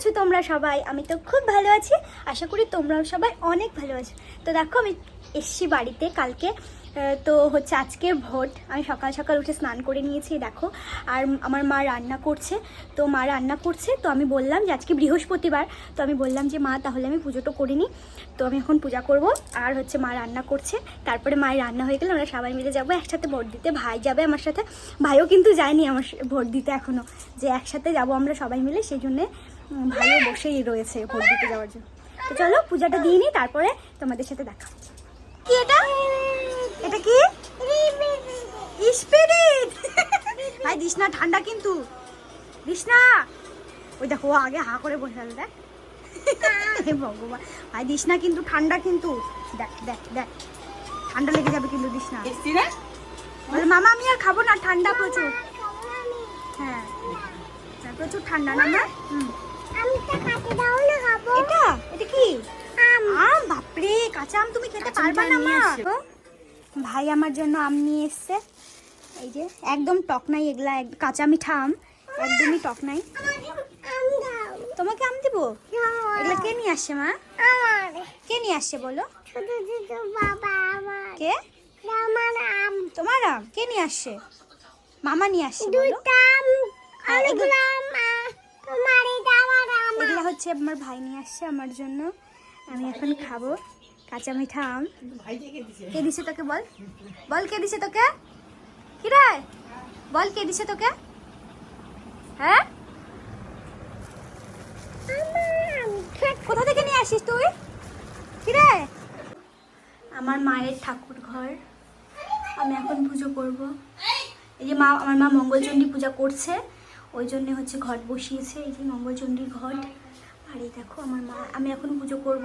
আছো তোমরা সবাই? আমি তো খুব ভালো আছি, আশা করি তোমরাও সবাই অনেক ভালো আছো। তো দেখো আমি এসছি বাড়িতে কালকে, তো হচ্ছে আজকে ভোট। আমি সকাল সকাল উঠে স্নান করে নিয়েছি দেখো, আর আমার মা রান্না করছে। তো মা রান্না করছে, তো আমি বললাম যে আজকে বৃহস্পতিবার, তো আমি বললাম যে মা তাহলে আমি পুজোটা করে নিই। তো আমি এখন পূজা করব, আর হচ্ছে মা রান্না করছে। তারপরে মায়ের রান্না হয়ে গেলে আমরা সবাই মিলে যাবো একসাথে ভোট দিতে। ভাই যাবে আমার সাথে, ভাইও কিন্তু যায়নি আমার ভোট দিতে এখনও, যে একসাথে যাব আমরা সবাই মিলে, সেই জন্যে ভাইও বসেই রয়েছে ভোট দিতে যাওয়ার জন্য। তো চলো পূজাটা দিয়ে নিই, তারপরে তোমাদের সাথে দেখা হচ্ছে। কি এটা? এটা কি? স্পিরিট। ভাই দিস না, ঠান্ডা কিন্তু, দিস না। ওই দেখো আগে হা করে বসে আছে, দেখ। ভগবান, ভাই দিস না কিন্তু, ঠান্ডা কিন্তু, দেখ দেখ দেখ, ঠান্ডা লেগে যাবে কিন্তু, দিস না। বলে মামা আমি আর খাবো না, ঠান্ডা প্রচুর। হ্যাঁ প্রচুর ঠান্ডা না মা। এটা এটা কি? আম। বাপরে, কাঁচা আম তুমি খেতে পারবে না মা। ভাই আমার জন্য আম নিয়ে এসছে, এই যে একদম টক নাই এগুলা, কাঁচা মিঠা আম, একদমই টক নাই। তোমাকে আম দিব? এগুলা কে নিয়ে আসছে মা? কে নিয়ে আসছে বলো? কে? তোমার আম কে নিয়ে আসছে? মামা নিয়ে আসছে বলো। এগুলা হচ্ছে আমার ভাই নিয়ে আসছে আমার জন্য, আমি এখন খাবো কাঁচা মিঠা আম। কে দিছে তোকে? বল বল, কে দিছে তোকে? কি রে বল, কে দিছে তোকে? হ্যাঁ, কোথা থেকে নিয়ে আসিস তুই? কি রে? আমার মায়ের ঠাকুর ঘর, আমি এখন পুজো করব। এই যে মা, আমার মা মঙ্গলচণ্ডী পূজা করছে, ওই জন্য হচ্ছে ঘট বসিয়েছে, এই যে মঙ্গলচণ্ডীর ঘট। আর এই দেখো আমার মা, আমি এখন পুজো করব।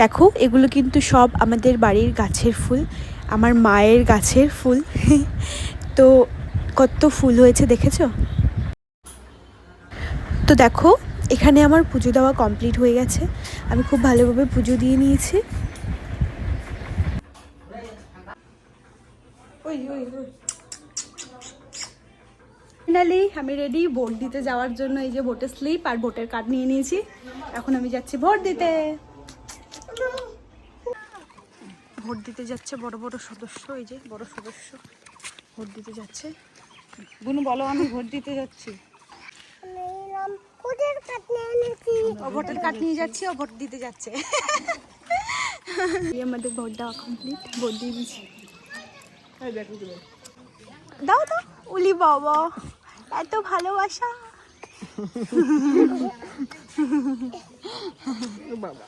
দেখো এগুলো কিন্তু সব আমাদের বাড়ির গাছের ফুল, আমার মায়ের গাছের ফুল। তো কত ফুল হয়েছে দেখেছো? তো দেখো এখানে আমার পুজো দেওয়া কমপ্লিট হয়ে গেছে, আমি খুব ভালোভাবে পুজো দিয়ে নিয়েছি। ফাইনালি আমি রেডি ভোট দিতে যাওয়ার জন্য। এই যে ভোটের স্লিপ আর ভোটের কার্ড নিয়ে নিয়েছি, এখন আমি যাচ্ছি ভোট দিতে। ভোট দিতে যাচ্ছে বড় বড় সদস্য, এই যে বড় সদস্য ভোট দিতে যাচ্ছে। বুনু বলো, আমি ভোট দিতে যাচ্ছি। ও ভোটের কার্ড নিয়ে যাচ্ছি, ও ভোট দিতে যাচ্ছে। আমাদের ভোট দেওয়া কমপ্লিট, ভোট দিয়ে দিচ্ছি। দাও তো, উলি বাবা এত ভালোবাসা। বাবা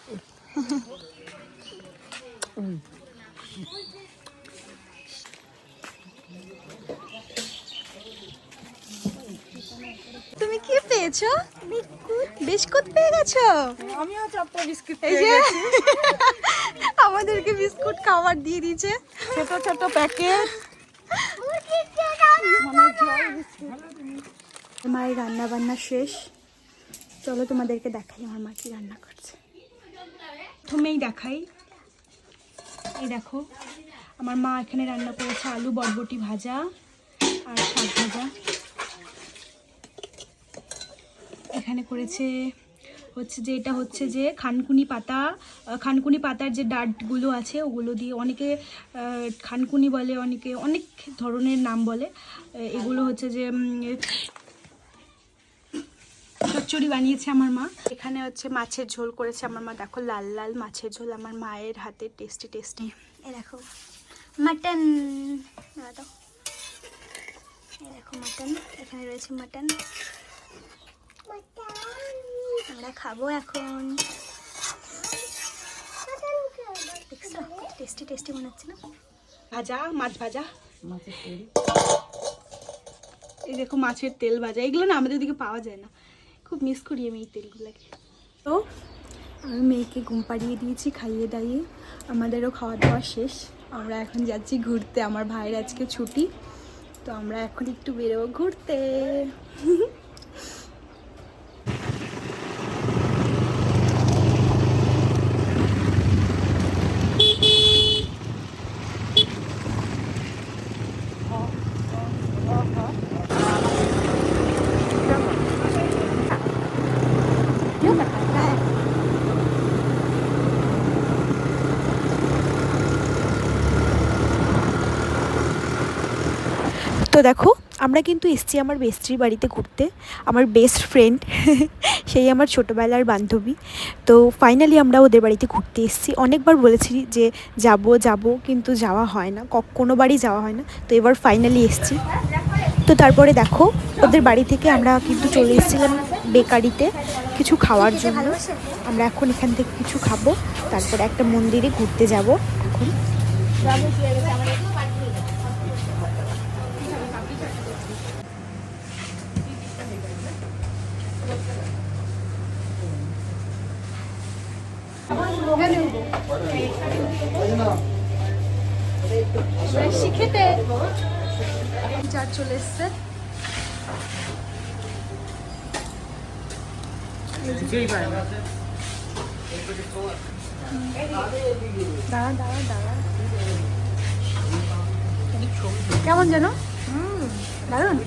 তুমি কি পেয়েছো? বিস্কুট পেয়ে গেছো? আমিও চারটা বিস্কুট এই যে আমাদেরকে বিস্কুট খাবার দিয়ে দিয়েছে, ছোট ছোট প্যাকেট। মায়ের রান্না বান্না শেষ, চলো তোমাদেরকে দেখাই আমার মা কি রান্না করছে। প্রথমেই দেখাই, এই দেখো আমার মা এখানে রান্না করেছে আলু বরবটি ভাজা আর শাক ভাজা। এখানে করেছে হচ্ছে যে, এটা হচ্ছে যে খানকুনি পাতা, খানকুনি পাতার যে ডাঁটগুলো আছে ওগুলো দিয়ে, অনেকে খানকুনি বলে, অনেকে অনেক ধরনের নাম বলে। এগুলো হচ্ছে যে চচ্চড়ি বানিয়েছে আমার মা। এখানে হচ্ছে মাছের ঝোল করেছে আমার মা, দেখো লাল লাল মাছের ঝোল আমার মায়ের হাতে, টেস্টি টেস্টি। এই দেখো মাটন, এই দেখো মাটন, এখানে রয়েছে মাটন, আমরা খাবো এখন। দেখছো টেস্টি টেস্টি মনে হচ্ছে না? ভাজা, মাছ ভাজা, এই দেখো মাছের তেল ভাজা, এগুলো না আমাদের দিকে পাওয়া যায় না, খুব মিস করি আমি এই তেলগুলোকে। তো আমি মেয়েকে ঘুম পাড়িয়ে দিয়েছি, খাইয়ে দাইয়ে আমাদেরও খাওয়া দাওয়া শেষ। আমরা এখন যাচ্ছি ঘুরতে, আমার ভাইয়ের আজকে ছুটি, তো আমরা এখন একটু বেরোবো ঘুরতে। ভিডিও দেখা হবে। হ্যাঁ। তো দেখো আমরা কিন্তু এসছি আমার বেস্ট্রির বাড়িতে ঘুরতে, আমার বেস্ট ফ্রেন্ড সেই আমার ছোটোবেলার বান্ধবী। তো ফাইনালি আমরা ওদের বাড়িতে ঘুরতে এসেছি। অনেকবার বলেছি যে যাব কিন্তু যাওয়া হয় না, কোনোবারই যাওয়া হয় না। তো এবার ফাইনালি এসেছি। তো তারপরে দেখো ওদের বাড়ি থেকে আমরা কিন্তু চলে এসেছিলাম বেকারিতে কিছু খাওয়ার জন্য। আমরা এখন এখান থেকে কিছু খাবো, তারপরে একটা মন্দিরে ঘুরতে যাব এখন। শিখেতে চার চলে এসছে। দাঁড়া কেমন যেন দারুন।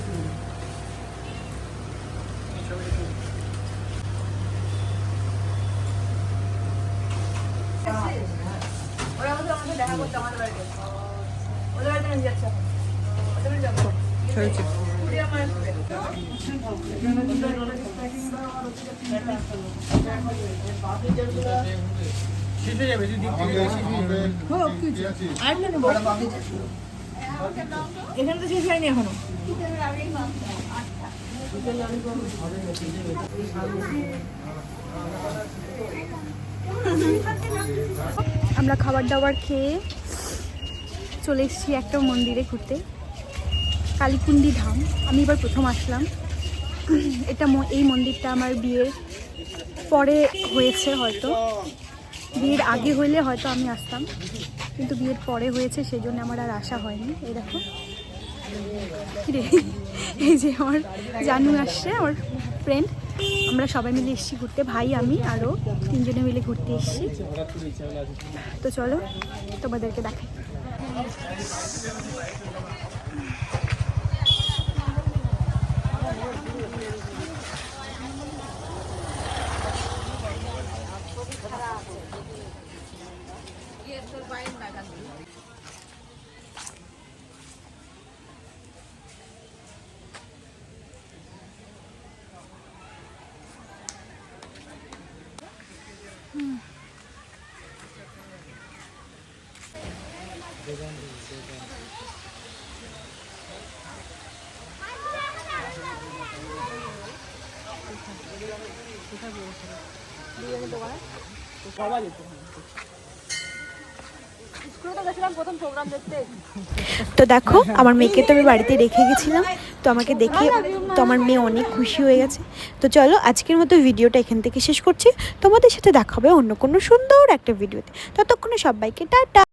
এখানে তো শেষ হয়নি এখনো। আমরা খাবার দাবার খেয়ে চলে এসেছি একটা মন্দিরে ঘুরতে, কালীকুন্ডি ধাম। আমি এবার প্রথম আসলাম। এই মন্দিরটা আমার বিয়ের পরে হয়েছে, হয়তো বিয়ের আগে হইলে হয়তো আমি আসতাম, কিন্তু বিয়ের পরে হয়েছে সেই জন্য আমার আর আসা হয়নি। এই দেখো রে, এই যে আমার জানু আসছে, আমার ফ্রেন্ড। আমরা সবাই মিলে এসেছি ঘুরতে, ভাই আমি আরও 3 জনে মিলে ঘুরতে এসেছি। তো চলো তোমাদেরকে দেখাই। তো দেখো আমার মেয়েকে তো আমি বাড়িতে রেখে গেছিলাম, তো আমাকে দেখে তো আমার মেয়ে অনেক খুশি হয়ে গেছে। তো চলো আজকের মতো ভিডিওটা এখান থেকে শেষ করছি। তোমাদের সাথে দেখা হবে অন্য কোনো সুন্দর একটা ভিডিওতে। ততক্ষণে সবাইকে টাটা।